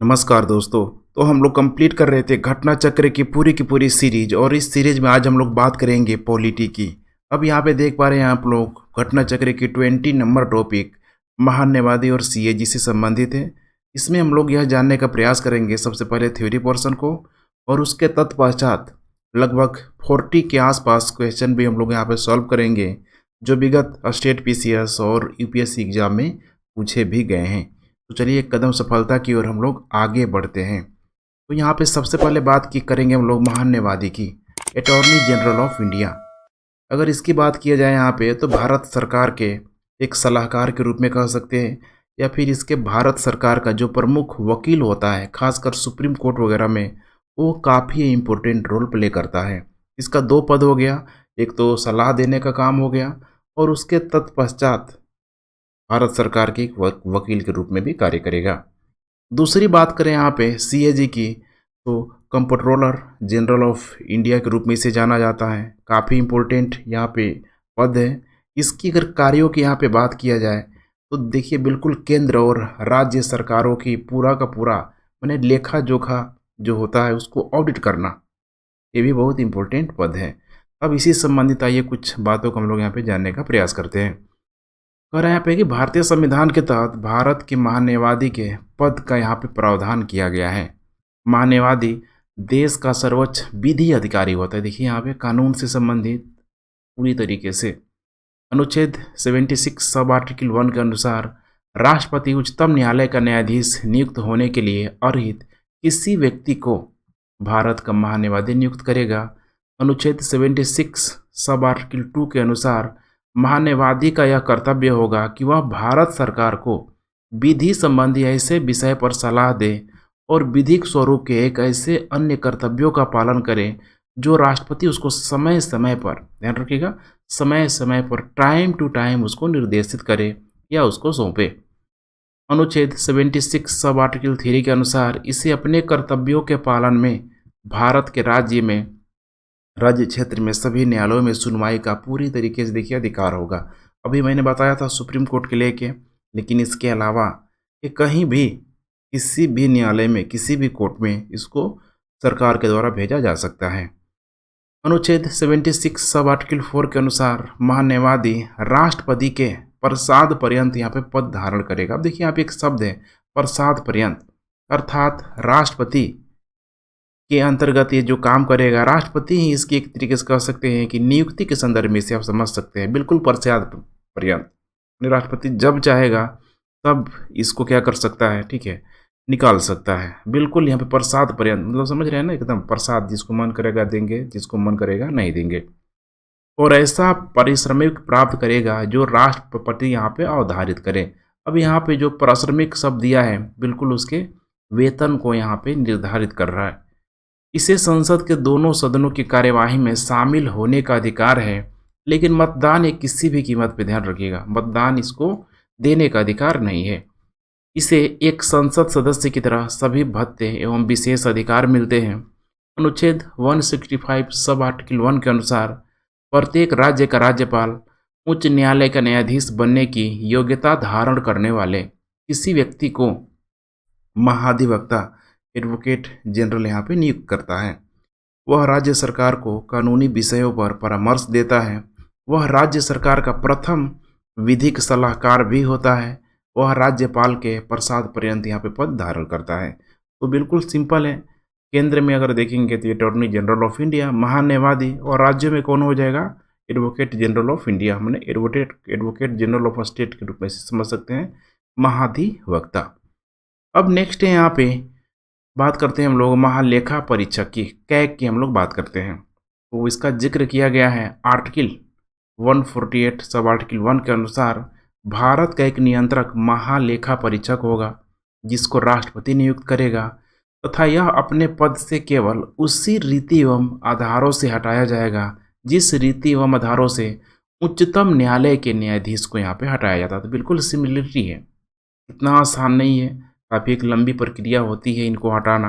नमस्कार दोस्तों। तो हम लोग कंप्लीट कर रहे थे घटना चक्र की पूरी सीरीज, और इस सीरीज में आज हम लोग बात करेंगे पॉलिटी की। अब यहाँ पे देख पा रहे हैं आप लोग घटना चक्र की 20 नंबर टॉपिक महान्यवादी और सीएजी से संबंधित है। इसमें हम लोग यह जानने का प्रयास करेंगे सबसे पहले थ्योरी पोर्शन को, और उसके तत्पश्चात लगभग 40 के आसपास क्वेश्चन भी हम लोग यहाँ पे सॉल्व करेंगे, जो विगत स्टेट पीसीएस और यूपीएससी एग्जाम में पूछे भी गए हैं। तो चलिए एक कदम सफलता की ओर हम लोग आगे बढ़ते हैं। तो यहाँ पे सबसे पहले बात की करेंगे हम लोग महान्यवादी की, अटॉर्नी जनरल ऑफ इंडिया। अगर इसकी बात किया जाए यहाँ पे, तो भारत सरकार के एक सलाहकार के रूप में कह सकते हैं, या फिर इसके भारत सरकार का जो प्रमुख वकील होता है खासकर सुप्रीम कोर्ट वगैरह में, वो काफ़ी इम्पोर्टेंट रोल प्ले करता है। इसका दो पद हो गया, एक तो सलाह देने का काम हो गया, और उसके तत्पश्चात भारत सरकार के एक वकील के रूप में भी कार्य करेगा। दूसरी बात करें यहाँ पे सीएजी की, तो कंप्ट्रोलर जनरल ऑफ इंडिया के रूप में इसे जाना जाता है। काफ़ी इम्पोर्टेंट यहाँ पे पद है। इसकी अगर कार्यों की यहाँ पे बात किया जाए, तो देखिए बिल्कुल केंद्र और राज्य सरकारों की पूरा का पूरा मैंने लेखा जोखा जो होता है उसको ऑडिट करना, ये भी बहुत इम्पोर्टेंट पद है। अब इसी से संबंधित आइए कुछ बातों को हम लोग यहाँ पे जानने का प्रयास करते हैं। कह रहे हैं यहाँ पे कि भारतीय संविधान के तहत भारत के महान्यायवादी के पद का यहाँ पे प्रावधान किया गया है। महान्यायवादी देश का सर्वोच्च विधि अधिकारी होता है। देखिए यहाँ पे कानून से संबंधित पूरी तरीके से अनुच्छेद 76 सब आर्टिकल 1 के अनुसार राष्ट्रपति उच्चतम न्यायालय का न्यायाधीश नियुक्त होने के लिए अर्हित किसी व्यक्ति को भारत का महान्यायवादी नियुक्त करेगा। अनुच्छेद 76 सब आर्टिकल 2 के अनुसार महान्यायवादी का यह कर्तव्य होगा कि वह भारत सरकार को विधि संबंधी ऐसे विषय पर सलाह दे और विधिक स्वरूप के एक ऐसे अन्य कर्तव्यों का पालन करे जो राष्ट्रपति उसको समय समय पर, ध्यान रखिएगा, समय समय पर टाइम टू टाइम उसको निर्देशित करे या उसको सौंपे। अनुच्छेद 76 सब आर्टिकल 3 के अनुसार इसे अपने कर्तव्यों के पालन में भारत के राज्य क्षेत्र में सभी न्यायालयों में सुनवाई का पूरी तरीके से देखिए अधिकार होगा। अभी मैंने बताया था सुप्रीम कोर्ट के लेके, लेकिन इसके अलावा ये कहीं भी किसी भी न्यायालय में किसी भी कोर्ट में इसको सरकार के द्वारा भेजा जा सकता है। अनुच्छेद 76 सब आर्टिकल 4 के अनुसार महान्यायवादी राष्ट्रपति के प्रसाद पर्यंत यहाँ पे पद धारण करेगा। अब देखिए यहाँ पे एक शब्द है प्रसाद पर्यंत, अर्थात राष्ट्रपति के अंतर्गत ये जो काम करेगा राष्ट्रपति ही इसकी एक तरीके से कह सकते हैं कि नियुक्ति के संदर्भ में इसे आप समझ सकते हैं, बिल्कुल प्रसाद पर्यंत। राष्ट्रपति जब चाहेगा तब इसको क्या कर सकता है, ठीक है, निकाल सकता है। बिल्कुल यहाँ पे प्रसाद पर्यंत मतलब समझ रहे हैं ना, एकदम प्रसाद, जिसको मन करेगा देंगे, जिसको मन करेगा नहीं देंगे। और ऐसा पारिश्रमिक प्राप्त करेगा जो राष्ट्रपति यहाँ पे अवधारित करे। अब यहाँ पे जो पारिश्रमिक शब्द दिया है बिल्कुल उसके वेतन को यहाँ पे निर्धारित कर रहा है। इसे संसद के दोनों सदनों की कार्यवाही में शामिल होने का अधिकार है, लेकिन मतदान एक किसी भी कीमत पर, ध्यान रखिएगा, मतदान इसको देने का अधिकार नहीं है। इसे एक संसद सदस्य की तरह सभी भत्ते एवं विशेष अधिकार मिलते हैं। अनुच्छेद 165 सब आर्टिकल 1 के अनुसार प्रत्येक राज्य का राज्यपाल उच्च न्यायालय का न्यायाधीश बनने की योग्यता धारण करने वाले किसी व्यक्ति को महाधिवक्ता एडवोकेट जनरल यहाँ पे नियुक्त करता है। वह राज्य सरकार को कानूनी विषयों पर परामर्श देता है। वह राज्य सरकार का प्रथम विधिक सलाहकार भी होता है। वह राज्यपाल के प्रसाद पर्यंत यहाँ पे पद धारण करता है। तो बिल्कुल सिंपल है। केंद्र में अगर देखेंगे तो अटॉर्नी जनरल ऑफ इंडिया महान्यायवादी, और राज्य में कौन हो जाएगा, एडवोकेट जनरल ऑफ इंडिया, हमने एडवोकेट जनरल ऑफ स्टेट के रूप में समझ सकते हैं, महाधिवक्ता। अब नेक्स्ट है यहाँ पे बात करते हैं हम लोग महालेखा परीक्षक की, कैग की हम लोग बात करते हैं। तो इसका जिक्र किया गया है आर्टिकल 148 सब आर्टिकल 1 के अनुसार भारत का एक नियंत्रक महालेखा परीक्षक होगा जिसको राष्ट्रपति नियुक्त करेगा, तथा यह अपने पद से केवल उसी रीति एवं आधारों से हटाया जाएगा जिस रीति एवं आधारों से उच्चतम न्यायालय के न्यायाधीश को यहाँ पे हटाया जाता है। तो बिल्कुल सिमिलरिटी है, इतना आसान नहीं है, काफ़ी एक लंबी प्रक्रिया होती है इनको हटाना।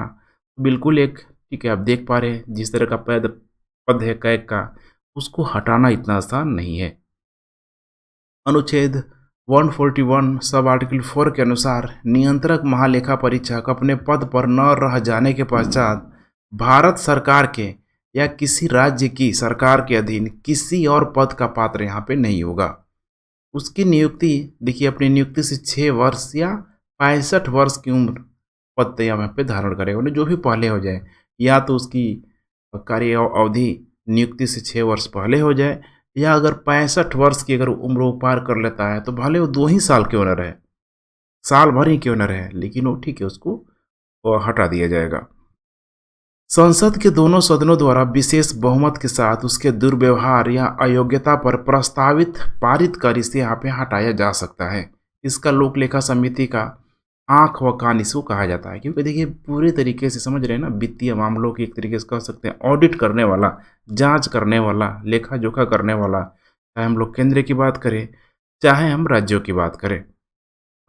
बिल्कुल एक, ठीक है, आप देख पा रहे हैं जिस तरह का पद है कैग का, उसको हटाना इतना आसान नहीं है। अनुच्छेद 141 सब आर्टिकल 4 के अनुसार नियंत्रक महालेखा परीक्षक अपने पद पर न रह जाने के पश्चात भारत सरकार के या किसी राज्य की सरकार के अधीन किसी और पद का पात्र यहाँ पे नहीं होगा। उसकी नियुक्ति देखिए अपनी नियुक्ति से 6 वर्ष या 65 वर्ष की उम्र पद यहाँ पे धारण करेगा, उन्हें जो भी पहले हो जाए, या तो उसकी कार्य अवधि नियुक्ति से 6 वर्ष पहले हो जाए, या अगर 65 वर्ष की अगर उम्र वो पार कर लेता है तो भले वो 2 ही साल क्यों न रहे, साल भर ही क्यों न रहे, लेकिन वो ठीक है, उसको हटा दिया जाएगा। संसद के दोनों सदनों द्वारा विशेष बहुमत के साथ उसके दुर्व्यवहार या अयोग्यता पर प्रस्तावित पारित कर इसे यहाँ पे हटाया जा सकता है। इसका लोक लेखा समिति का आंख व कान इसको कहा जाता है, क्योंकि देखिए पूरे तरीके से समझ रहे हैं ना, वित्तीय मामलों की एक तरीके से कह सकते हैं ऑडिट करने वाला, जांच करने वाला, लेखा जोखा करने वाला, चाहे हम लोग केंद्र की बात करें चाहे हम राज्यों की बात करें।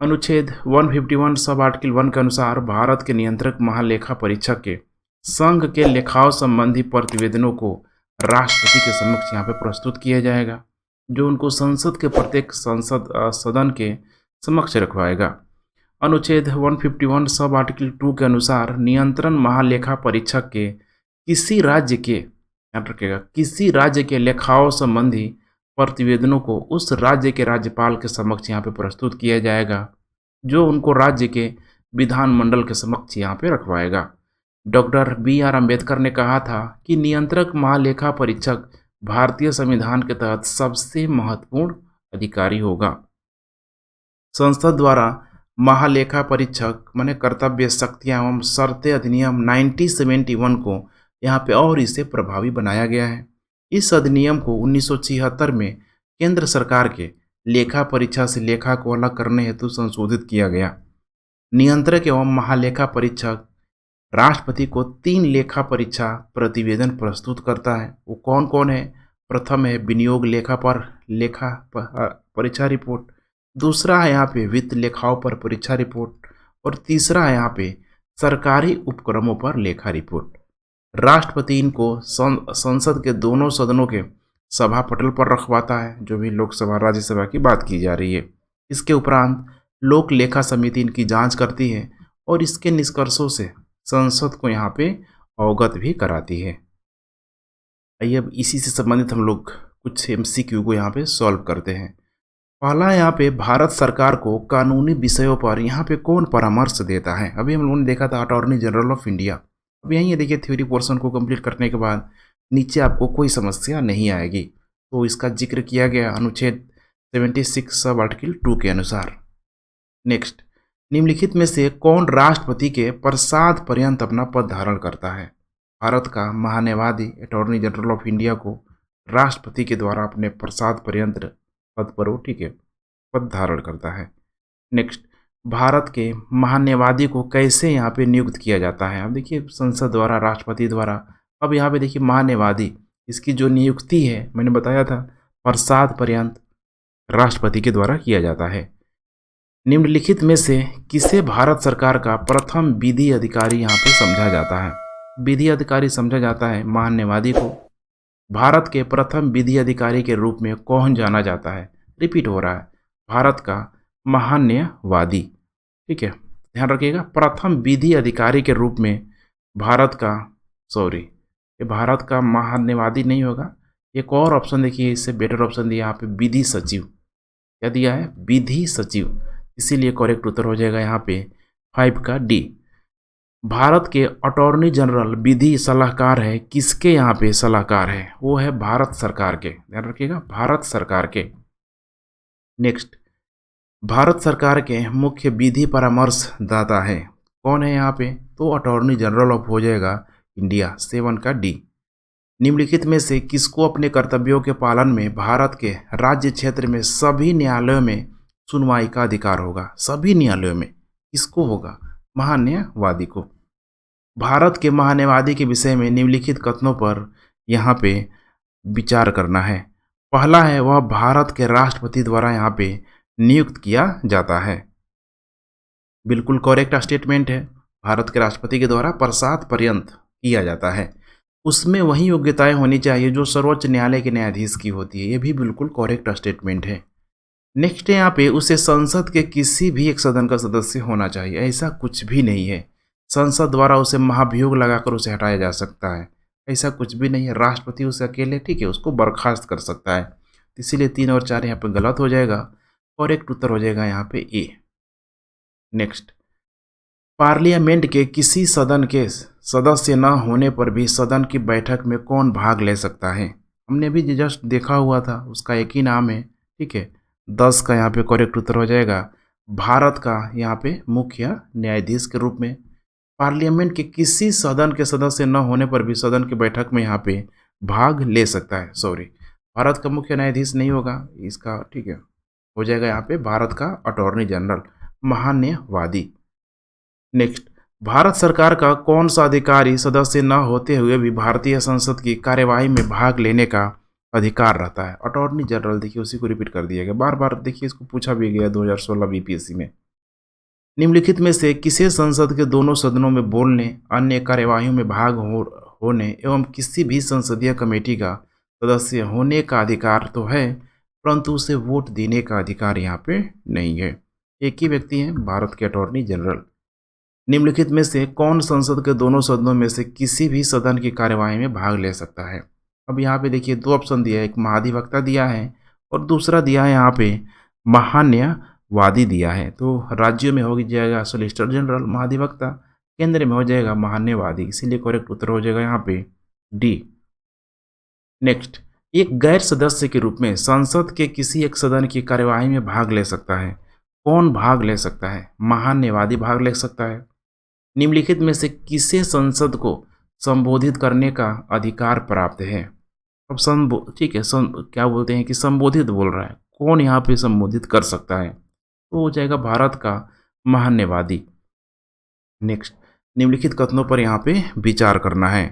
अनुच्छेद 151 सब आर्टिकल 1 के अनुसार भारत के नियंत्रक महालेखा परीक्षक के संघ के लेखाओं संबंधी प्रतिवेदनों को राष्ट्रपति के समक्ष यहाँ पे प्रस्तुत किया जाएगा, जो उनको संसद के प्रत्येक सदन के समक्ष रखवाएगा। अनुच्छेद 151 सब आर्टिकल 2 के अनुसार नियंत्रण महालेखा परीक्षक के किसी राज्य के, याद रखिएगा, किसी राज्य के लेखाओं संबंधी प्रतिवेदनों को उस राज्य के राज्यपाल के समक्ष यहाँ पे प्रस्तुत किया जाएगा, जो उनको राज्य के विधानमंडल के समक्ष यहाँ पे रखवाएगा। डॉक्टर BR अम्बेडकर ने कहा था कि नियंत्रक महालेखा परीक्षक भारतीय संविधान के तहत सबसे महत्वपूर्ण अधिकारी होगा। संसद द्वारा महालेखा परीक्षक माने कर्तव्य शक्तियाँ एवं शर्तें अधिनियम 1971 को यहाँ पे और इसे प्रभावी बनाया गया है। इस अधिनियम को 1976 में केंद्र सरकार के लेखा परीक्षा से लेखा को अलग करने हेतु संशोधित किया गया। नियंत्रक एवं महालेखा परीक्षक राष्ट्रपति को 3 लेखा परीक्षा प्रतिवेदन प्रस्तुत करता है। वो कौन कौन है? प्रथम है विनियोग लेखा पर लेखा परीक्षा रिपोर्ट, दूसरा है यहाँ पे वित्त लेखाओं पर परीक्षा रिपोर्ट, और तीसरा है यहाँ पे सरकारी उपक्रमों पर लेखा रिपोर्ट। राष्ट्रपति इनको संसद के दोनों सदनों के सभा पटल पर रखवाता है, जो भी लोकसभा राज्यसभा की बात की जा रही है। इसके उपरांत लोक लेखा समिति इनकी जांच करती है और इसके निष्कर्षों से संसद को यहाँ पे अवगत भी कराती है। आइए अब इसी से संबंधित हम लोग कुछ MCQ को यहाँ पे सॉल्व करते हैं। पहला यहाँ पे भारत सरकार को कानूनी विषयों पर यहाँ पे कौन परामर्श देता है? अभी हम लोगों ने देखा था अटॉर्नी जनरल ऑफ इंडिया। अब यहीं देखिए थ्योरी पोर्शन को कंप्लीट करने के बाद नीचे आपको कोई समस्या नहीं आएगी, तो इसका जिक्र किया गया अनुच्छेद 76 सब आर्टिकल 2 के अनुसार। नेक्स्ट, निम्नलिखित में से कौन राष्ट्रपति के प्रसाद पर्यंत अपना पद धारण करता है? भारत का महान्यायवादी अटॉर्नी जनरल ऑफ इंडिया को राष्ट्रपति के द्वारा अपने प्रसाद पर्यंत पद पर वो ठीक है पद धारण करता है। नेक्स्ट, भारत के महान्यायवादी को कैसे यहाँ पे नियुक्त किया जाता है? अब देखिए संसद द्वारा, राष्ट्रपति द्वारा। अब यहाँ पे देखिए महान्यायवादी, इसकी जो नियुक्ति है मैंने बताया था प्रसाद पर्यंत राष्ट्रपति के द्वारा किया जाता है। निम्नलिखित में से किसे भारत सरकार का प्रथम विधि अधिकारी यहाँ पे समझा जाता है? विधि अधिकारी समझा जाता है महान्यायवादी को। भारत के प्रथम विधि अधिकारी के रूप में कौन जाना जाता है? रिपीट हो रहा है, भारत का महान्यायवादी। ठीक है, ध्यान रखिएगा, प्रथम विधि अधिकारी के रूप में भारत का, ये भारत का महान्यायवादी नहीं होगा। एक और ऑप्शन देखिए, इससे बेटर ऑप्शन दिया यहाँ पे विधि सचिव। क्या दिया है? विधि सचिव। इसीलिए करेक्ट उत्तर हो जाएगा यहाँ पे 5 का D। भारत के अटॉर्नी जनरल विधि सलाहकार है, किसके यहाँ पे सलाहकार है? वो है भारत सरकार के, ध्यान रखिएगा, भारत सरकार के। नेक्स्ट, भारत सरकार के मुख्य विधि परामर्शदाता है, कौन है यहाँ पे? तो अटॉर्नी जनरल ऑफ हो जाएगा इंडिया, 7 का D। निम्नलिखित में से किसको अपने कर्तव्यों के पालन में भारत के राज्य क्षेत्र में सभी न्यायालयों में सुनवाई का अधिकार होगा? सभी न्यायालयों में किसको होगा? महान्यायवादी को। भारत के महान्यायवादी के विषय में निम्नलिखित कथनों पर यहाँ पे विचार करना है। पहला है, वह भारत के राष्ट्रपति द्वारा यहाँ पे नियुक्त किया जाता है। बिल्कुल करेक्ट स्टेटमेंट है, भारत के राष्ट्रपति के द्वारा प्रसाद पर्यंत किया जाता है। उसमें वही योग्यताएं होनी चाहिए जो सर्वोच्च न्यायालय के न्यायाधीश की होती है, ये भी बिल्कुल करेक्ट स्टेटमेंट है। नेक्स्ट है यहाँ पे उसे संसद के किसी भी एक सदन का सदस्य होना चाहिए, ऐसा कुछ भी नहीं है। संसद द्वारा उसे महाभियोग लगाकर उसे हटाया जा सकता है, ऐसा कुछ भी नहीं है। राष्ट्रपति उसे अकेले, ठीक है, उसको बर्खास्त कर सकता है। तो इसीलिए 3 और 4 यहाँ पे गलत हो जाएगा और एक उत्तर हो जाएगा यहाँ पे ए। नेक्स्ट, पार्लियामेंट के किसी सदन के सदस्य न होने पर भी सदन की बैठक में कौन भाग ले सकता है? हमने भी जस्ट देखा हुआ था, उसका एक ही नाम है, ठीक है। 10 का यहाँ पे करेक्ट उत्तर हो जाएगा भारत का यहाँ पे मुख्य न्यायाधीश के रूप में। पार्लियामेंट के किसी सदन के सदस्य न होने पर भी सदन की बैठक में यहाँ पे भाग ले सकता है। सॉरी, भारत का मुख्य न्यायाधीश नहीं होगा इसका, ठीक है, हो जाएगा यहाँ पे भारत का अटॉर्नी जनरल, महान्यायवादी। नेक्स्ट, भारत सरकार का कौन सा अधिकारी सदस्य न होते हुए भी भारतीय संसद की कार्यवाही में भाग लेने का अधिकार रहता है? Attorney general. देखिए उसी को रिपीट कर दिया गया, बार बार देखिए इसको पूछा भी गया 2016 बीपीएससी में। निम्नलिखित में से किसे संसद के दोनों सदनों में बोलने, अन्य कार्यवाहियों में भाग होने एवं किसी भी संसदीय कमेटी का सदस्य होने का अधिकार तो है, परंतु उसे वोट देने का अधिकार यहाँ पे नहीं है। एक ही व्यक्ति हैं, भारत के अटॉर्नी जनरल। निम्नलिखित में से कौन संसद के दोनों सदनों में से किसी भी सदन की कार्यवाही में भाग ले सकता है? अब यहाँ पे देखिए 2 ऑप्शन दिया है, एक महाधिवक्ता दिया है और दूसरा दिया है यहाँ पे महान्यायवादी दिया है। तो राज्यों में हो जाएगा सॉलिसिटर जनरल महाधिवक्ता, केंद्र में हो जाएगा महान्यायवादी, इसीलिए करेक्ट उत्तर हो जाएगा यहाँ पे डी। नेक्स्ट, एक गैर सदस्य के रूप में संसद के किसी एक सदन की कार्यवाही में भाग ले सकता है। कौन भाग ले सकता है? महान्यायवादी भाग ले सकता है। निम्नलिखित में से किसे संसद को संबोधित करने का अधिकार प्राप्त है? अब ठीक है, क्या बोलते हैं कि संबोधित बोल रहा है, कौन यहाँ पे संबोधित कर सकता है? तो हो जाएगा भारत का महान्यायवादी। नेक्स्ट, निम्नलिखित कथनों पर यहाँ पे विचार करना है।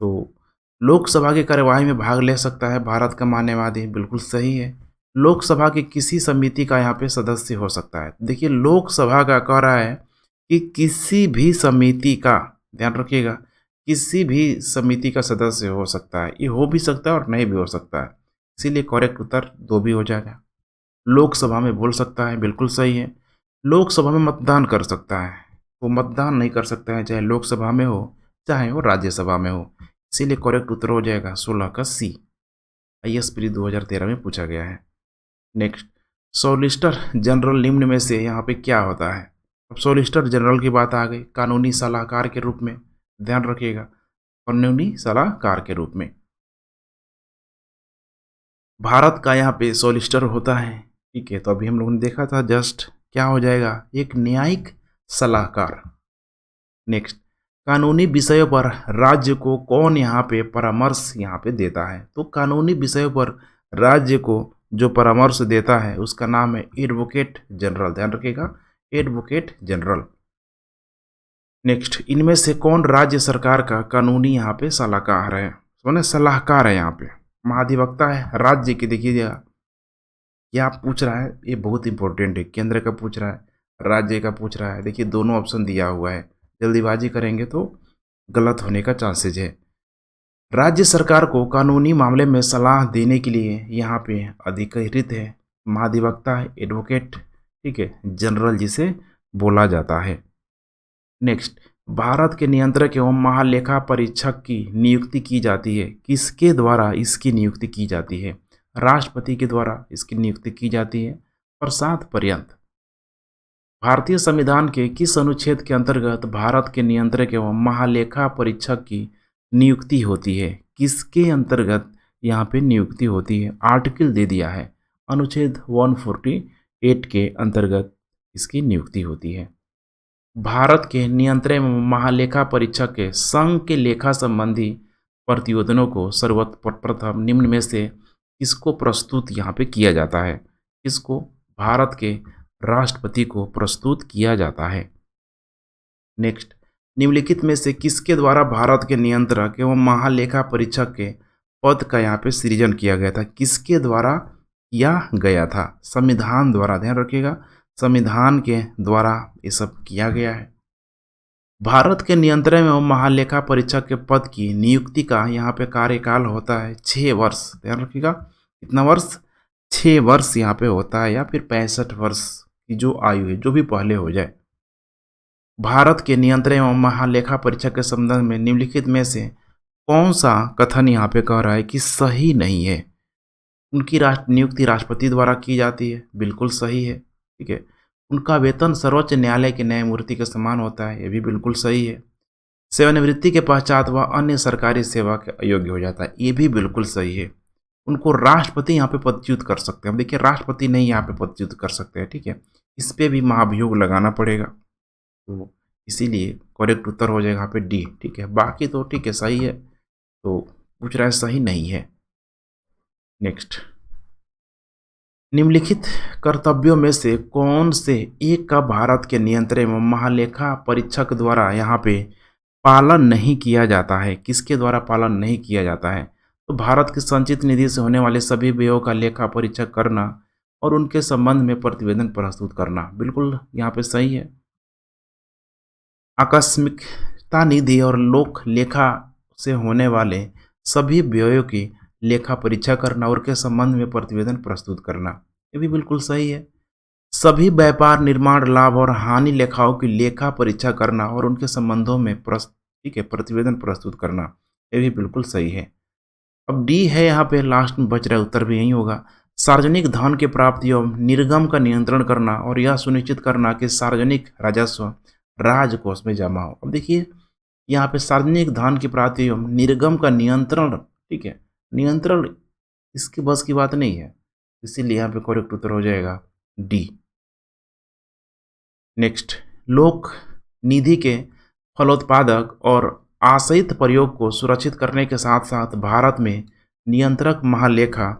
तो लोकसभा की कार्यवाही में भाग ले सकता है भारत का महान्यायवादी, बिल्कुल सही है। लोकसभा की किसी समिति का यहाँ पे सदस्य हो सकता है। देखिए लोकसभा का कह रहा है कि किसी भी समिति का, ध्यान रखिएगा, किसी भी समिति का सदस्य हो सकता है। ये हो भी सकता है और नहीं भी हो सकता है, इसीलिए करेक्ट उत्तर 2 भी हो जाएगा। लोकसभा में बोल सकता है, बिल्कुल सही है। लोकसभा में मतदान कर सकता है, वो मतदान नहीं कर सकता है चाहे लोकसभा में हो चाहे वो राज्यसभा में हो, इसीलिए करेक्ट उत्तर हो जाएगा 16 का सी। IAS प्री 2013 में पूछा गया है। नेक्स्ट, सॉलिसिटर जनरल निम्न में से यहाँ पे क्या होता है? अब सॉलिसिटर जनरल की बात आ गई, कानूनी सलाहकार के रूप में, ध्यान रखिएगा, कानूनी सलाहकार के रूप में भारत का यहाँ पे सॉलिसिटर होता है, ठीक है। तो अभी हम लोगों ने देखा था जस्ट, क्या हो जाएगा? एक न्यायिक सलाहकार। नेक्स्ट, कानूनी विषयों पर राज्य को कौन यहाँ पे परामर्श यहाँ पे देता है? तो कानूनी विषयों पर राज्य को जो परामर्श देता है उसका नाम है एडवोकेट जनरल, ध्यान रखिएगा, एडवोकेट जनरल। नेक्स्ट, इनमें से कौन राज्य सरकार का कानूनी यहाँ पे सलाहकार है? तो सलाहकार है यहाँ पे, महाधिवक्ता है राज्य की। देखिए क्या पूछ रहा है, ये बहुत इंपॉर्टेंट है, केंद्र का पूछ रहा है, राज्य का पूछ रहा है। देखिए दोनों ऑप्शन दिया हुआ है, जल्दीबाजी करेंगे तो गलत होने का चांसेज है। राज्य सरकार को कानूनी मामले में सलाह देने के लिए यहाँ पे अधिकृत है महाधिवक्ता है, एडवोकेट, ठीक है, जनरल जिसे बोला जाता है। नेक्स्ट, भारत के नियंत्रक एवं महालेखा परीक्षक की नियुक्ति की जाती है, किसके द्वारा इसकी नियुक्ति की जाती है? राष्ट्रपति के द्वारा इसकी नियुक्ति की जाती है। प्रसाद पर्यंत, भारतीय संविधान के किस अनुच्छेद के अंतर्गत भारत के नियंत्रक एवं महालेखा परीक्षक की नियुक्ति होती है? किसके अंतर्गत यहाँ पे नियुक्ति होती है? आर्टिकल दे दिया है, अनुच्छेद 148 के अंतर्गत इसकी नियुक्ति होती है। भारत के नियंत्रक एवं महालेखा परीक्षक के संघ के लेखा संबंधी प्रतिवेदनों को सर्वप्रथम निम्न में से किसको प्रस्तुत यहाँ पे किया जाता है? किसको? भारत के राष्ट्रपति को प्रस्तुत किया जाता है। नेक्स्ट, निम्नलिखित में से किसके द्वारा भारत के नियंत्रक एवं महालेखा परीक्षक के पद का यहाँ पे सृजन किया गया था? किसके द्वारा किया गया था? संविधान द्वारा, ध्यान रखिएगा, संविधान के द्वारा ये सब किया गया है। भारत के नियंत्रण एवं महालेखा परीक्षक के पद की नियुक्ति का यहाँ पे कार्यकाल होता है 6 वर्ष, ध्यान रखिएगा, कितना वर्ष? 6 वर्ष यहाँ पे होता है या फिर 65 वर्ष की जो आयु है, जो भी पहले हो जाए। भारत के नियंत्रण एवं महालेखा परीक्षक के संबंध में निम्नलिखित में से कौन सा कथन यहाँ पे कह रहा है कि सही नहीं है? उनकी नियुक्ति राष्ट्रपति द्वारा की जाती है, बिल्कुल सही है, ठीक है। उनका वेतन सर्वोच्च न्यायालय के न्यायमूर्ति के समान होता है, ये भी बिल्कुल सही है। सेवानिवृत्ति के पश्चात वह अन्य सरकारी सेवा के अयोग्य हो जाता है, ये भी बिल्कुल सही है। उनको राष्ट्रपति यहाँ पे पदच्युत कर सकते हैं। अब देखिए राष्ट्रपति नहीं यहाँ पे पदच्युत कर सकते हैं, ठीक है। इस पे भी महाभियोग लगाना पड़ेगा, तो इसीलिए करेक्ट उत्तर हो जाएगा यहाँ पे डी, ठीक है। बाकी तो ठीक है, सही है, तो पूछ रहा है सही नहीं है। नेक्स्ट, निम्नलिखित कर्तव्यों में से कौन से एक का भारत के नियंत्रण एवं महालेखा परीक्षक द्वारा यहाँ पे पालन नहीं किया जाता है? किसके द्वारा पालन नहीं किया जाता है? तो भारत की संचित निधि से होने वाले सभी व्ययों का लेखा परीक्षक करना और उनके संबंध में प्रतिवेदन प्रस्तुत करना, बिल्कुल यहाँ पे सही है। आकस्मिकता निधि और लोक लेखा से होने वाले सभी व्ययों की लेखा परीक्षा करना और के संबंध में प्रतिवेदन प्रस्तुत करना, ये भी बिल्कुल सही है। सभी व्यापार, निर्माण, लाभ और हानि लेखाओं की लेखा परीक्षा करना और उनके संबंधों में ठीक है प्रतिवेदन प्रस्तुत करना, ये भी बिल्कुल सही है। अब डी है यहाँ पे लास्ट में बच रहा है, उत्तर भी यही होगा। सार्वजनिक धन के प्राप्ति एवं निर्गम का नियंत्रण करना और यह सुनिश्चित करना कि सार्वजनिक राजस्व राजकोष में जमा हो। अब देखिए यहाँ पे सार्वजनिक धन की प्राप्ति एवं निर्गम का नियंत्रण, ठीक है, नियंत्रण इसकी बस की बात नहीं है, इसीलिए यहाँ पे करेक्ट उत्तर हो जाएगा डी। नेक्स्ट, लोक निधि के फलोत्पादक और आश्रित प्रयोग को सुरक्षित करने के साथ साथ भारत में नियंत्रक महालेखा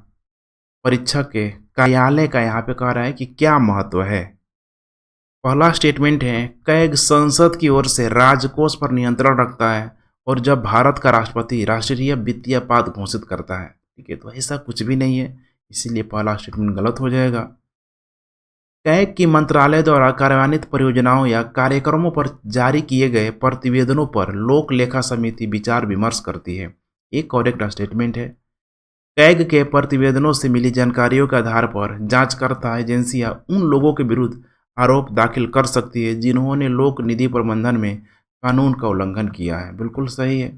परीक्षक के कार्यालय का यहाँ पे कह रहा है कि क्या महत्व है। पहला स्टेटमेंट है, कैग संसद की ओर से राजकोष पर नियंत्रण रखता है और जब भारत का राष्ट्रपति राष्ट्रीय वित्तीय आपात घोषित करता है, ठीक है, तो ऐसा कुछ भी नहीं है, इसीलिए पहला स्टेटमेंट गलत हो जाएगा। कैग की मंत्रालय द्वारा कार्यान्वित परियोजनाओं या कार्यक्रमों पर जारी किए गए प्रतिवेदनों पर लोक लेखा समिति विचार विमर्श करती है, एक करेक्ट स्टेटमेंट है। कैग के प्रतिवेदनों से मिली जानकारियों के आधार पर जांचकर्ता एजेंसियां उन लोगों के विरुद्ध आरोप दाखिल कर सकती है जिन्होंने लोक निधि प्रबंधन में कानून का उल्लंघन किया है, बिल्कुल सही है।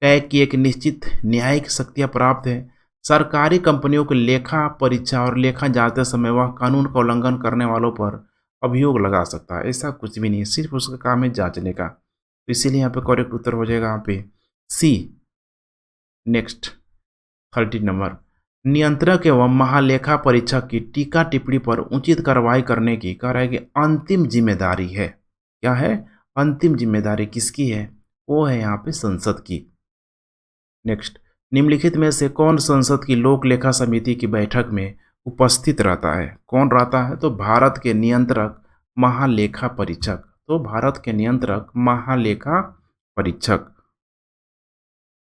कैग की एक निश्चित न्यायिक शक्तियां प्राप्त है। सरकारी कंपनियों की लेखा परीक्षा और लेखा जांचते समय वह कानून का उल्लंघन करने वालों पर अभियोग लगा सकता है, ऐसा कुछ भी नहीं है, सिर्फ उसका काम है जांचने का, तो इसीलिए यहाँ पे करेक्ट उत्तर हो जाएगा यहाँ पे सी। नेक्स्ट 30 नंबर, नियंत्रक एवं महालेखा परीक्षक की टीका टिप्पणी पर उचित कार्रवाई करने की कह रहा है कि अंतिम जिम्मेदारी है। क्या है? अंतिम जिम्मेदारी किसकी है? वो है यहाँ पे संसद की। नेक्स्ट, निम्नलिखित में से कौन संसद की लोक लेखा समिति की बैठक में उपस्थित रहता है? कौन रहता है? तो भारत के नियंत्रक महालेखा परीक्षक, तो भारत के नियंत्रक महालेखा परीक्षक।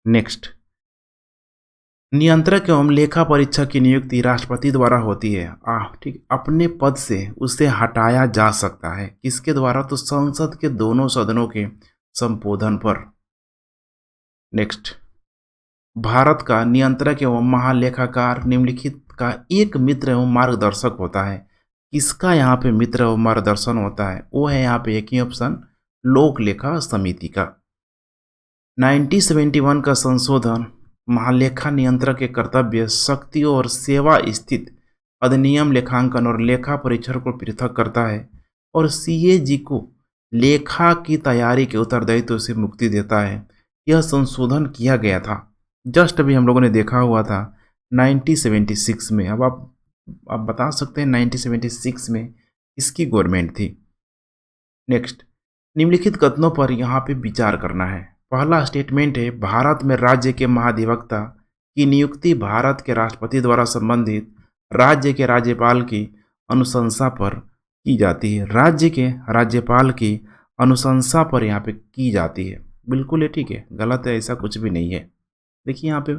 नेक्स्ट, नियंत्रक एवं लेखा परीक्षक की नियुक्ति राष्ट्रपति द्वारा होती है। ठीक, अपने पद से उसे हटाया जा सकता है, किसके द्वारा? तो संसद के दोनों सदनों के संबोधन पर। नेक्स्ट, भारत का नियंत्रक एवं महालेखाकार निम्नलिखित का एक मित्र एवं मार्गदर्शक होता है, किसका यहाँ पे मित्र एवं मार्गदर्शन होता है? वो है यहाँ पे एक ही ऑप्शन, लोक लेखा समिति का। 1971 का संशोधन महालेखा नियंत्रक के कर्तव्य, शक्तियों और सेवा स्थित अधिनियम लेखांकन और लेखा परीक्षण को पृथक करता है और सीएजी को लेखा की तैयारी के उत्तरदायित्व से मुक्ति देता है। यह संशोधन किया गया था, जस्ट अभी हम लोगों ने देखा हुआ था 1976 में। अब आप बता सकते हैं 1976 में किसकी गवर्नमेंट थी? नेक्स्ट, निम्नलिखित कथनों पर यहाँ पे विचार करना है। पहला स्टेटमेंट है, भारत में राज्य के महाधिवक्ता की नियुक्ति भारत के राष्ट्रपति द्वारा संबंधित राज्य के राज्यपाल की अनुशंसा पर की जाती है। राज्य के राज्यपाल की अनुशंसा पर यहाँ पे की जाती है, बिल्कुल है, ठीक है, गलत है, ऐसा कुछ भी नहीं है। देखिए यहाँ पे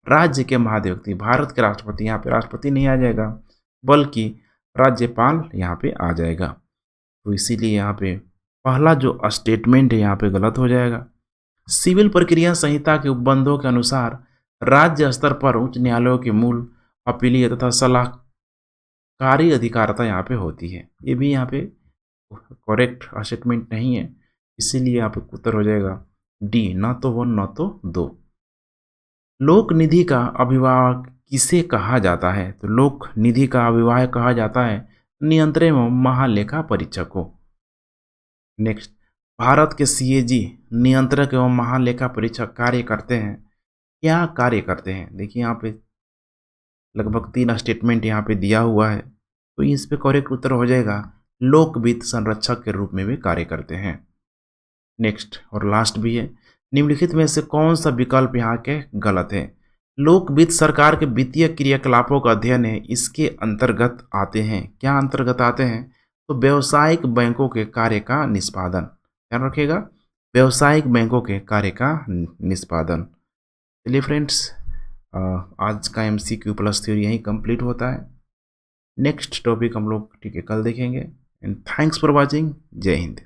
राज्य के महाधिवक्ता, भारत के राष्ट्रपति, यहाँ पे राष्ट्रपति नहीं आ जाएगा बल्कि राज्यपाल यहाँ पे आ जाएगा, तो इसीलिए यहाँ पे पहला जो स्टेटमेंट है यहाँ पे गलत हो जाएगा। सिविल प्रक्रिया संहिता के उपबंधों के अनुसार राज्य स्तर पर उच्च न्यायालयों के मूल अपीलीय तथा सलाहकारी अधिकारिता यहाँ पे होती है। ये भी यहाँ पे करेक्ट स्टेटमेंट नहीं है, इसीलिए यहाँ पे उत्तर हो जाएगा डी, ना तो 1 ना तो 2। लोक निधि का अभिभावक किसे कहा जाता है? तो लोक निधि का अभिभावक कहा जाता है नियंत्रक एवं महालेखा परीक्षक को। नेक्स्ट, भारत के सीएजी नियंत्रक एवं महालेखा परीक्षक कार्य करते हैं। क्या कार्य करते हैं? देखिए यहाँ पे लगभग 3 स्टेटमेंट यहाँ पे दिया हुआ है, तो इस पे करेक्ट उत्तर हो जाएगा लोक वित्त संरक्षक के रूप में भी कार्य करते हैं। नेक्स्ट और लास्ट भी है, निम्नलिखित में से कौन सा विकल्प यहाँ के गलत है? लोक वित्त सरकार के वित्तीय क्रियाकलापों का अध्ययन है, इसके अंतर्गत आते हैं। क्या अंतर्गत आते हैं? तो व्यावसायिक बैंकों के कार्य का निष्पादन, ध्यान रखिएगा, व्यावसायिक बैंकों के कार्य का निष्पादन। चलिए फ्रेंड्स, आज का MCQ प्लस थ्योरी यहीं कंप्लीट होता है। नेक्स्ट टॉपिक हम लोग ठीक है कल देखेंगे। And thanks for watching. जय हिंद।